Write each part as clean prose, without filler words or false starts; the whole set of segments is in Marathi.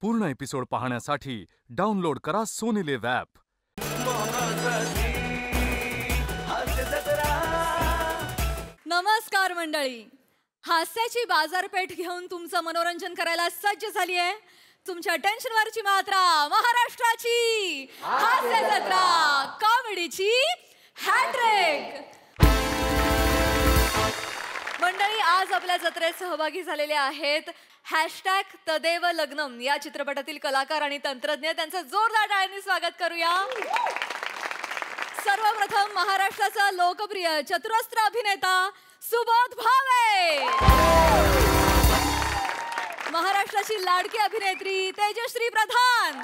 पूर्ण एपिसोड पाहण्यासाठी डाउनलोड करा सोनी लिव्ह ॲप. नमस्कार मंडळी, हास्याची बाजारपेठ घेऊन तुमचं मनोरंजन करायला सज्ज झाली आहे. तुमच्या टेन्शनवरची मात्रा महाराष्ट्राची हास्य जत्रा, कॉमेडीची हॅट्रिक. मंडळी, आज आपल्या जत्रेत सहभागी झालेले आहेत #तदेव लग्नम या चित्रपटातील कलाकार आणि तंत्रज्ञ. त्यांचं जोरदार टाळ्यांनी स्वागत करूया. सर्वप्रथम महाराष्ट्राचा लोकप्रिय चतुरस्त्र अभिनेता सुबोध भावे, महाराष्ट्राची लाडकी अभिनेत्री तेजश्री प्रधान,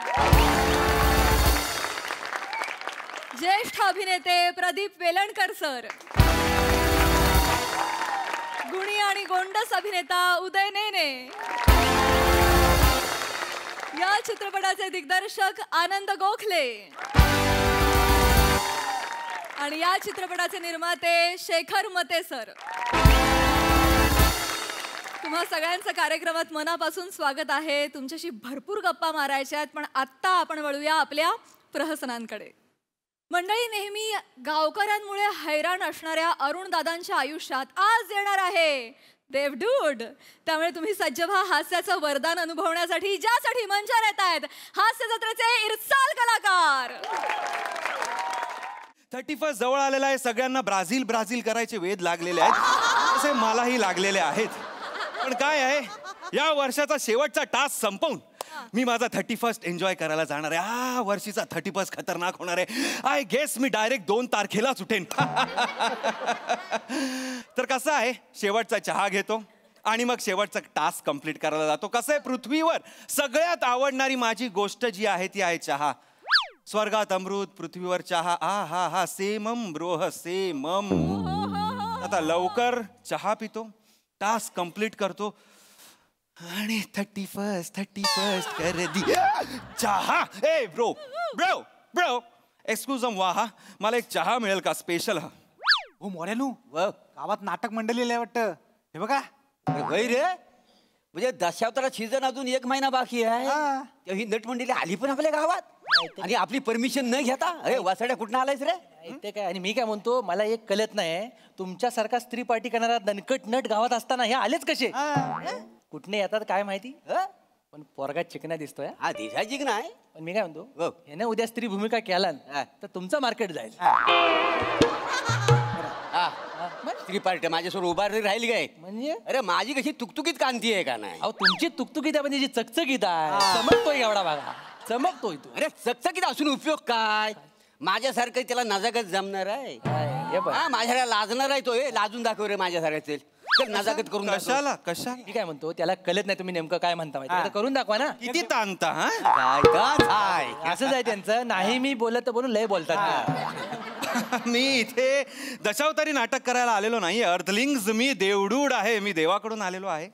ज्येष्ठ अभिनेते प्रदीप वेलणकर सर, गुणी आणि गोंडस अभिनेता उदय नेने, या चित्रपटाचे दिग्दर्शक आनंद गोखले आणि या चित्रपटाचे निर्माते शेखर मते सर. तुम्हा सगळ्यांचं कार्यक्रमात मनापासून स्वागत आहे. तुमच्याशी भरपूर गप्पा मारायच्या आहेत, पण आत्ता आपण वळूया आपल्या प्रहसनांकडे. मंडळी, नेहमी गावकऱ्यांमुळे हैराण असणाऱ्या अरुण दादांच्या आयुष्यात आज येणार आहे देवडूड. त्यामुळे तुम्ही सज्ज व्हा हास्याचं वरदान अनुभवण्यासाठी, ज्यासाठी मंचावर येत आहेत हास्य जत्रेचे इरसाल कलाकार. 31 जवळ आलेला आहे. सगळ्यांना ब्राझील ब्राझील करायचे वेध लागलेले आहेत, तसे मलाही लागलेले आहेत. पण काय आहे, या वर्षाचा शेवटचा टास्क संपवून मी माझा 31 एन्जॉय करायला जाणार आहे. हा वर्षीचा 31 खतरनाक होणार आहे. आय गेस मी डायरेक्ट 2 तारखेलाच उठेन. तर कसं आहे, शेवटचा चहा घेतो आणि मग शेवटचा टास्क कंप्लीट करायला जातो. कसं आहे, पृथ्वीवर सगळ्यात आवडणारी माझी गोष्ट जी आहे ती आहे चहा. स्वर्गात अमृत, पृथ्वीवर चहा, आ हा हा सेमम ब्रोह सेमम. आता लवकर चहा पितो, टास्क कंप्लीट करतो आणि 31 कर दी चहा. ए ब्रो ब्रो ब्रो एक्सक्यूज वाहा, मला एक चहा मिळेल का स्पेशल? हो मोऱ्यानू, गावात नाटक मंडळी वाटतं. हे बघा गै रे, म्हणजे दशावतारा सीझन अजून 1 महिना बाकी आहे. ही नटमंडळी आली पण आपल्या गावात आणि आपली परमिशन न घेता. अरे वासाड्या कुठं आलायस रे? ते काय, आणि मी काय म्हणतो, मला एक कळत नाही, तुमच्यासारखा स्त्री पार्टी करणारा दणकट नट गावात असताना हे आलेच कसे? कुठने येतात काय माहिती, पण पोरगा चिकना दिसतोय. हा दिसा जिंकना आहे. पण मी काय म्हणतो, याने उद्या स्त्री भूमिका केला तर तुमचं मार्केट जाईल. स्त्री पार्टी माझ्यासमोर उभा राहील काय म्हणजे? अरे माझी कशी तुकतुकीत कांती आहे का नाही? अहो तुमची तुकतुकीत आहे, म्हणजे चकचकीत आहे. चमकतोय एवढा भागा, चमकतोय तू. अरे चकचकीत असून उपयोग काय? माझ्यासारखं त्याला नजाकत जमणार आहे? माझ्याला लाजणार आहे तो. लाजून दाखव रे माझ्यासारखं. नजाकत करून कशाला कशा मी काय म्हणतो, त्याला कळत नाही तुम्ही नेमकं काय म्हणता माहिती, करून दाखवा ना. किती ताणता? असंच आहे त्यांचं. नाही मी बोलत तर बोलून लय बोलतात. मी इथे दशावतारी नाटक करायला आलेलो नाही. अर्धलिंग्ज मी देवडूड आहे. मी देवाकडून आलेलो आहे.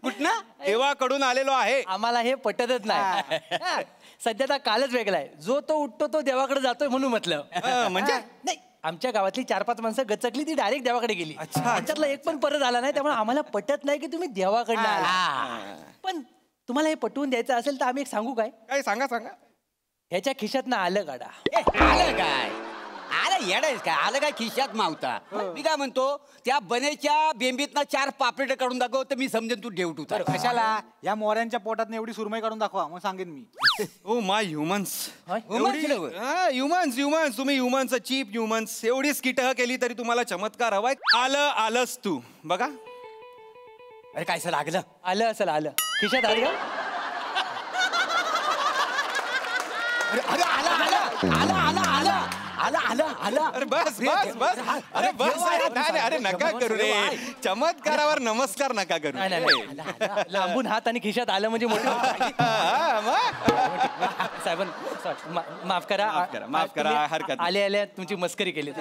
कुठनं? देवाकडून आलेलो आहे. आम्हाला हे पटतच नाही. सध्याचा कालच वेगळा आहे. जो तो उठतो तो देवाकडे जातोय म्हणून म्हटलं. म्हणजे नाही, आमच्या गावातली 4-5 माणसं गचकली, ती डायरेक्ट देवाकडे गेली. त्याच्यातला एक पण परत आला नाही. त्यामुळे आम्हाला पटत नाही की तुम्ही देवाकडनं आला. पण तुम्हाला हे पटवून द्यायचं असेल तर आम्ही एक सांगू काय? काय? सांगा सांगा. ह्याच्या खिशात ना आलं काढा. आलं काय? आलं येडायच काय? आलं काय खिशात मावता? मी काय म्हणतो, त्या बनेच्या बेंबीतनं 4 पापलेट काढून दाखव तर मी समजेन तू डेवटू. कशाला? या मोऱ्यांच्या पोटात एवढी सुरमई काढून दाखवा, मग सांगेन मी. Oh my humans. ह्युमन्स तुम्ही ह्युमन्स, चीप ह्युमन्स. एवढी स्किट केली तरी तुम्हाला चमत्कार हवाय. आलंस तू बघा. अरे काय लागलं? आलं असेल, आलं खिशात आलं. अरे आला आला आला आला आला आला आला आला. अरे बस बस बस. अरे बस. अरे नका करू रे. चमत्कारावर नमस्कार नका करू. लांबून हात आणि खिशात आलं म्हणजे मोठं. साहेब माफ करा, माफ करा. हरकत आले आल्या तुमची मस्करी केली.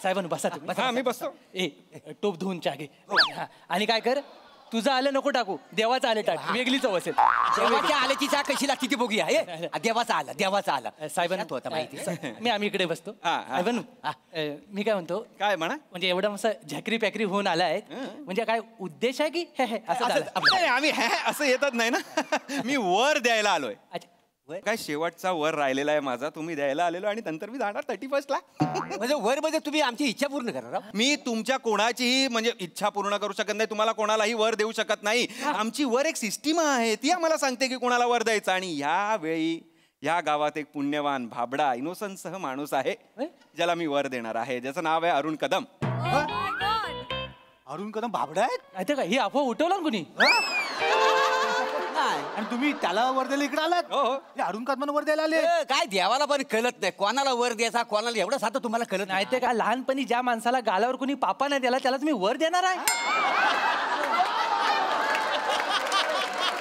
साहेब बसा तुम्ही. मी बसतो. टोप धुवून चहा घे. आणि काय कर, तुझं आलं नको टाकू, देवाचं आलं टाक, वेगळी चव असेल. देवाच्या आल्याची चहा कशी लागते ती बघूया देवाचा आला साहेबांना तो आता माहिती आम्ही इकडे बसतो हा, हा. साहेबांनो, मी काय म्हणतो काय म्हणा म्हणजे एवढं असं झकरी पॅकरी होऊन आलाय म्हणजे काय उद्देश आहे की हे असं झालं? नाही, आम्ही असं येतच नाही ना मी वर द्यायला आलोय अच्छा. काय शेवटचा वर राहिलेला आहे माझा तुम्ही द्यायला आलेलो आणि नंतर मी जाणार 31st ला म्हणजे वर मध्ये तुम्ही आमची इच्छा पूर्ण करा राव. मी तुमच्या कोणाचीही म्हणजे इच्छा पूर्ण करू शकत नाही तुम्हाला कोणालाही वर देऊ शकत नाही आमची वर एक सिस्टीम आहे ती आम्हाला सांगते की कोणाला वर द्यायचं आणि यावेळी या गावात एक पुण्यवान भाबडा इनोसन्स सह माणूस आहे ज्याला मी वर देणार आहे ज्याचं नाव आहे अरुण कदम अरुण कदम भाबडा आहेत माहितीये का ही अफवा उठवला ना कुणी आणि तुम्ही त्याला वर द्यायला इकडे आलात हो. हे अरुण कदम वर द्यायला आले काय देवाला पण कळत नाही कोणाला वर द्यायचा कोणाला एवढं साधं तुम्हाला कळत नाही माहितीये का लहानपणी ज्या माणसाला गालावर कुणी पापा नाही द्याला त्यालाच मी वर देणार आहे.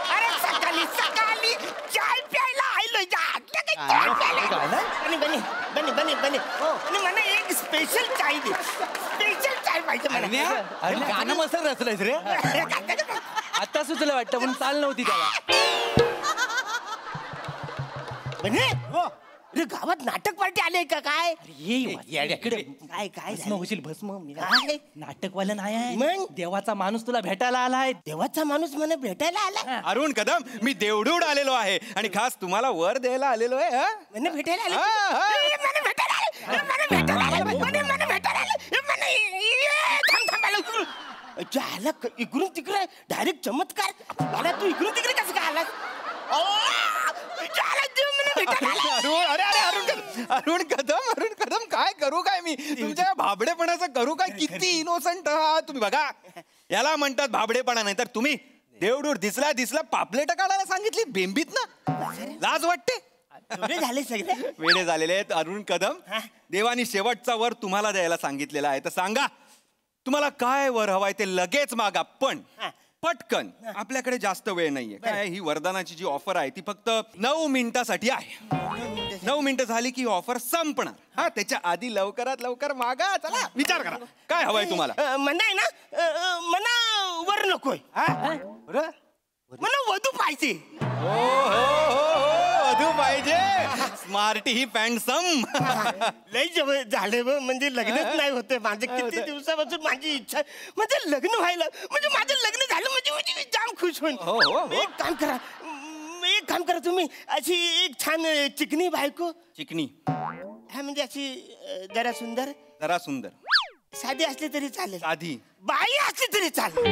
अरे सकाळी सकाळी चाय प्यायला आलोय चाय प्यायला आणि मला एक स्पेशल चाय दे स्पेशल चाय पाहिजे मला अरे गाणं मस्त रचलंयस रे आता सुचलं वाटतं पण चाल नव्हती त्याला. अरे गावात नाटक पार्टी आले का काय इकडे काय काय भस्म होशील भस्म मी काय? नाटकवाला नाही आहे मग? देवाचा माणूस तुला भेटायला आलाय. देवाचा माणूस मला भेटायला आला अरुण कदम मी देवडूड आलेलो आहे आणि खास तुम्हाला वर द्यायला आलेलो आहे हा? मला भेटायला आला हा, हा. मला भेटायला आला मला भेटायला आला मला भेटायला आला थांब इकडून तिकडे डायरेक्ट चमत्कार मला तू इकडून तिकडे कसं काय आलास अरुण कदम काय करू काय मी तुमच्या भाबडेपणाचं करू काय किती इनोसंट आहात तुम्ही बघा याला म्हणतात भाबडेपणा नाही तर तुम्ही देवडूर दिसला पापलेट काढायला सांगितली बेंबीत ना लाज वाटते झाले सगळे वेळे झालेले आहेत अरुण कदम देवानी शेवटचा वर तुम्हाला द्यायला सांगितलेला आहे तर सांगा तुम्हाला काय वर हवाय ते लगेच मागा पण पटकन आपल्याकडे जास्त वेळ नाहीये काय ही वरदानाची जी ऑफर आहे ती फक्त 9 मिनिटासाठी आहे 9 मिनिटं झाली की ऑफर संपणार हा त्याच्या आधी लवकरात लवकर मागा चला विचार करा काय हवंय तुम्हाला म्हणा आहे ना मला वर नकोय मला वधू पाहिजे वधू पाहिजे स्मार्टी ही पॅन्डसम लय जवळ झाले म्हणजे लग्नच नाही होते माझे किती दिवसापासून माझी इच्छा म्हणजे लग्न व्हायला म्हणजे माझं लग्न झालं म्हणजे मी जाम खुश होईन एक काम करा तुम्ही अशी एक छान चिकनी बायको चिकनी हा म्हणजे अशी जरा सुंदर साधी असली तरी चालेल साधी बाई असली तरी चालेल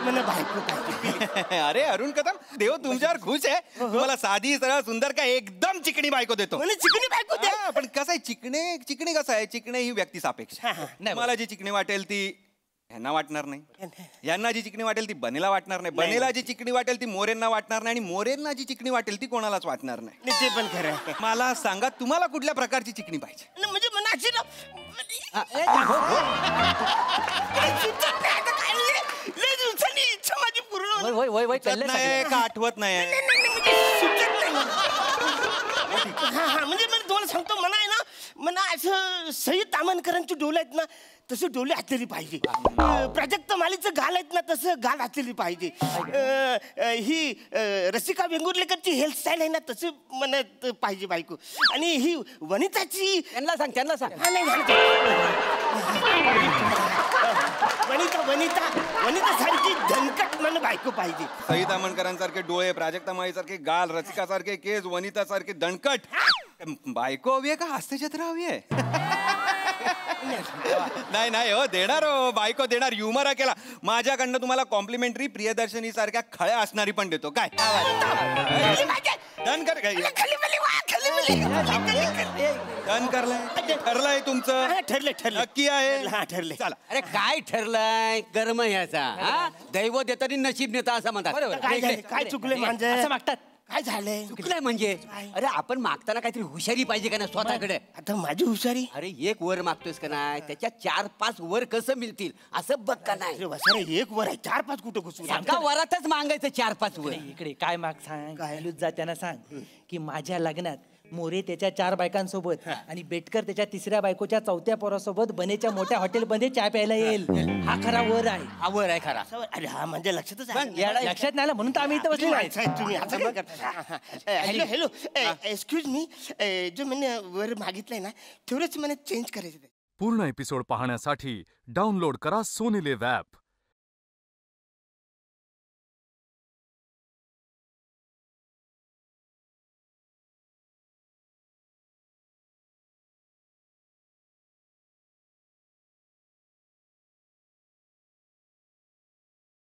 मला बायको पाहिजे अरे अरुण कदम देव तुमच्यावर खुश आहे तुम्हाला साधी सरळ सुंदर का एकदम चिकणी बायको देतो मला चिकनी बायको दे पण कसं आहे चिकणे कसं आहे चिकणे ही व्यक्ती सापेक्ष मला जी चिकणी वाटेल ती ह्यांना वाटणार नाही यांना जी चिकणी वाटेल ती बनेला वाटणार नाही बनेला जी चिकणी वाटेल ती मोरेंना वाटणार नाही आणि मोरेंना जी चिकणी वाटेल ती कोणालाच वाटणार नाही ते पण खरं आहे. मला सांगा तुम्हाला कुठल्या प्रकारची चिकणी पाहिजे म्हणजे मला अशी लय दिवसांनी इच्छा माझी पूर्ण वय सुचत नाही का आठवत नाही म्हणजे मी तुम्हाला सांगतो मला आहे ना मला असं सई तामणकरांची डोले आहेत ना तसे डोले असलेली पाहिजे प्राजक्त मालीचं गाल आहेत ना तसं गाल असलेली पाहिजे ही रसिका वेंगुर्लेकरची हेअरस्टाईल आहे ना तसे म्हणत पाहिजे बायको आणि ही वनिताची त्यांना सांग हा नाही वनिता सारखी धनकट मन बायको पाहिजे सई तामणकरांसारखे डोळे प्राजक्ता माळीसारखे गाल रसिकासारखे केस वनितासारखे दणकट बायको हवी आहे का हास्यचित्र हवी आहे नाही हो देणार हो बायको देणार ह्युमर केला माझ्याकडनं तुम्हाला कॉम्प्लिमेंटरी प्रियदर्शनी सारख्या खळ्या असणारी पण देतो काय डन कर डन ठरलंय तुमचं ठरलं नक्की आहे हा ठरले चला अरे काय ठरलंय कर्म ह्याचा हा दैव देतानी नशीब नेता असं म्हणतात काय झालं? काय चुकले माझं असं मागतात काय झालंय चुकलंय म्हणजे अरे आपण मागताना काहीतरी हुशारी पाहिजे का ना स्वतःकडे आता माझी हुशारी अरे एक वर मागतोयस का नाही त्याच्या 4-5 वर कसं मिळतील असं बघ का नाही अरे वसारे एक वर आहे 4-5 कुठं घुसून एका वरातच मागायचं 4-5 वर इकडे काय माग सांग लूज जात्याना सांग की माझ्या लग्नात मोरे त्याच्या 4 बायकांसोबत आणि बेटकर त्याच्या 3ऱ्या बायकोच्या 4थ्या पोरासोबत बनेच्या मोठ्या हॉटेलमध्ये चहा प्यायला येईल. हा खरा वर आहे. हा वर आहे खरा. अरे हा म्हणजे लक्षातच मग आहे. येडा- लक्षात नाही आलं म्हणून तर आम्ही इथं बसलेलो आहे. साहेब, तुम्ही असं काय करता? हॅलो हॅलो एक्सक्यूज मी, जो मैंने वर मागितलंय ना तेवढंच मला चेंज करायचं. पूर्ण एपिसोड पाहण्यासाठी डाउनलोड करा सोनी लिव्ह ॲप.